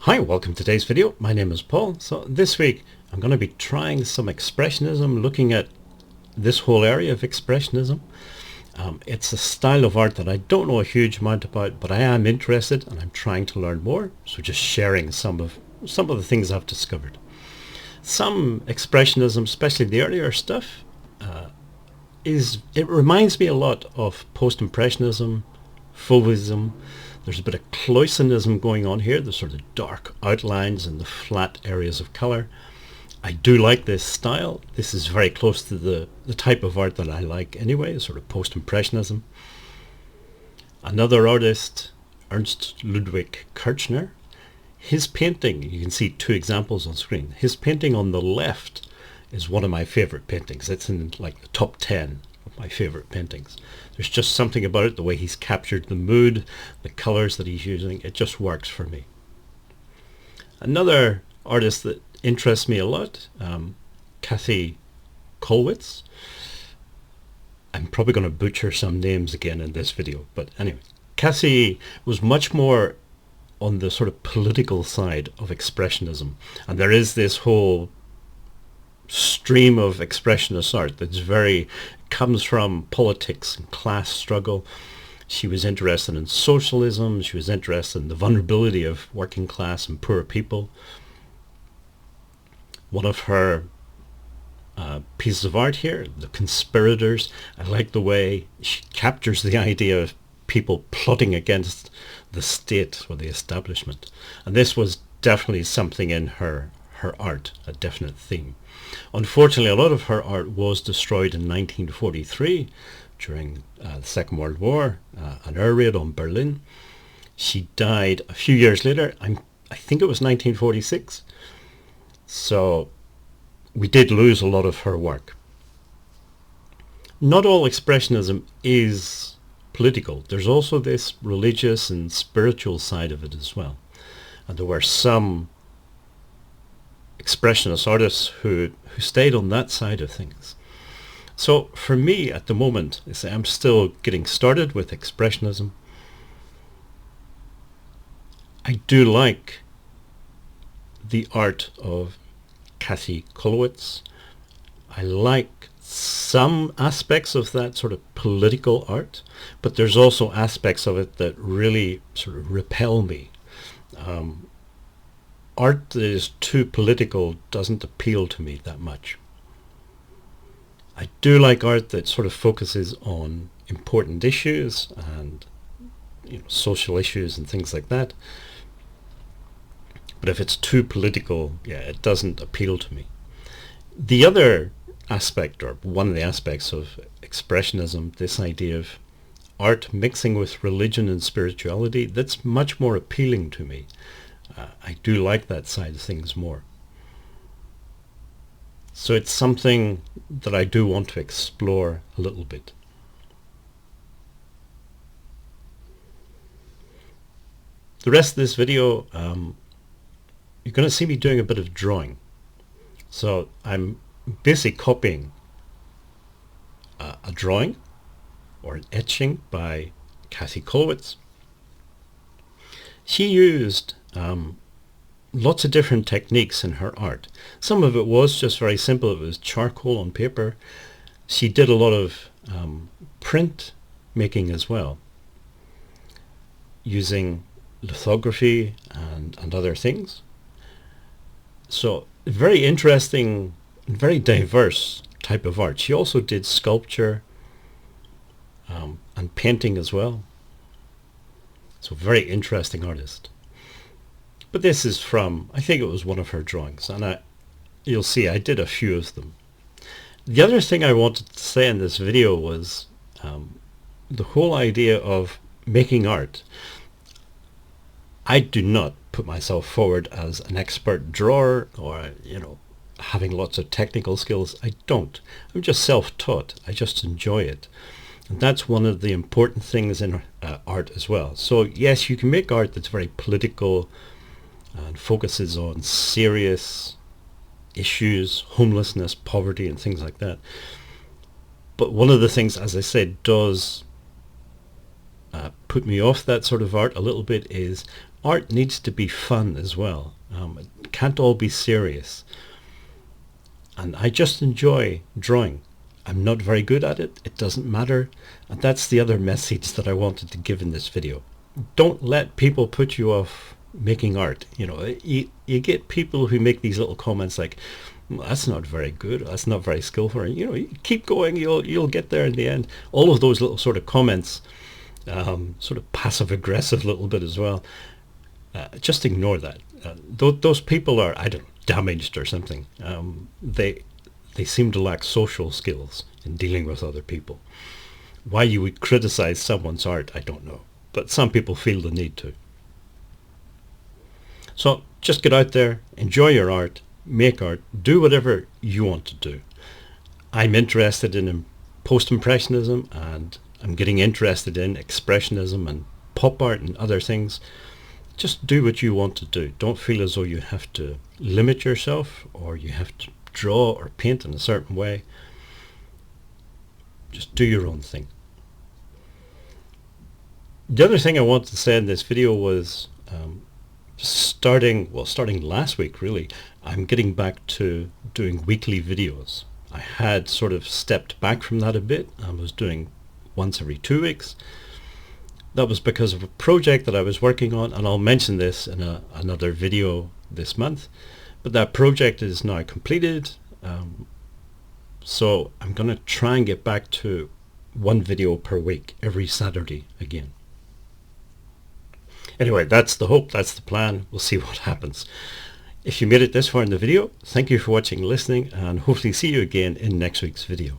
Hi, welcome to today's video. My name is Paul. So this week I'm going to be trying some Expressionism, looking at this whole area of Expressionism. It's a style of art that I don't know a huge amount about, but I am interested and I'm trying to learn more. So just sharing some of the things I've discovered. Some Expressionism, especially the earlier stuff, it reminds me a lot of post-impressionism, fauvism. There's a bit of Cloisonnism going on here, the sort of dark outlines and the flat areas of colour. I do like this style. This is very close to the type of art that I like anyway, sort of post-impressionism. Another artist, Ernst Ludwig Kirchner, his painting, you can see two examples on screen. His painting on the left is one of my favourite paintings. It's in like the top 10 of my favourite paintings. There's just something about it, the way he's captured the mood, the colours that he's using. It just works for me. Another artist that interests me a lot, Kathy Kollwitz. I'm probably going to butcher some names again in this video, but anyway. Kathy was much more on the sort of political side of Expressionism. And there is this whole stream of Expressionist art that's comes from politics and class struggle. She was interested in socialism. She was interested in the vulnerability of working class and poor people. One of her pieces of art here, The Conspirators, I like the way she captures the idea of people plotting against the state or the establishment. And this was definitely something in her art, a definite theme. Unfortunately, a lot of her art was destroyed in 1943 during the Second World War, an air raid on Berlin. She died a few years later. I think it was 1946. So we did lose a lot of her work. Not all Expressionism is political. There's also this religious and spiritual side of it as well. And there were some Expressionist artists who stayed on that side of things. So for me at the moment, I'm still getting started with Expressionism. I do like the art of Kathy Kollwitz. I like some aspects of that sort of political art, but there's also aspects of it that really sort of repel me. Art that is too political doesn't appeal to me that much. I do like art that sort of focuses on important issues and social issues and things like that. But if it's too political, it doesn't appeal to me. The other aspect, or one of the aspects of Expressionism, this idea of art mixing with religion and spirituality, that's much more appealing to me. I do like that side of things more. So it's something that I do want to explore a little bit. The rest of this video, you're going to see me doing a bit of drawing. So I'm basically copying a drawing or an etching by Kathy Kollwitz. She used lots of different techniques in her art. Some of it was just very simple. It was charcoal on paper. She did a lot of print making as well, using lithography and other things. So very interesting and very diverse type of art. She also did sculpture and painting as well. So very interesting artist. But this is from, I think it was one of her drawings, and you'll see I did a few of them. The other thing I wanted to say in this video was the whole idea of making art. I do not put myself forward as an expert drawer or, having lots of technical skills. I don't. I'm just self-taught. I just enjoy it. And that's one of the important things in art as well. So yes, you can make art that's very political and focuses on serious issues, homelessness, poverty, and things like that. But one of the things, as I said, does put me off that sort of art a little bit is art needs to be fun as well. It can't all be serious. And I just enjoy drawing. I'm not very good at it. It doesn't matter. And that's the other message that I wanted to give in this video. Don't let people put you off making art. You know, you get people who make these little comments like, that's not very good, that's not very skillful. You know, you keep going, you'll get there in the end. All of those little sort of comments, sort of passive aggressive a little bit as well. Just ignore that. Those people are, I don't know, damaged or something. They seem to lack social skills in dealing with other people. Why you would criticize someone's art, I don't know. But some people feel the need to. So just get out there, enjoy your art, make art, do whatever you want to do. I'm interested in post-impressionism, and I'm getting interested in expressionism and pop art and other things. Just do what you want to do. Don't feel as though you have to limit yourself or you have to draw or paint in a certain way. Just do your own thing. The other thing I wanted to say in this video was starting last week really, I'm getting back to doing weekly videos. I had sort of stepped back from that a bit. I was doing once every 2 weeks. That was because of a project that I was working on, and I'll mention this in another video this month. But that project is now completed, so I'm going to try and get back to one video per week, every Saturday again. Anyway, that's the hope, that's the plan. We'll see what happens. If you made it this far in the video, thank you for watching and listening, and hopefully see you again in next week's video.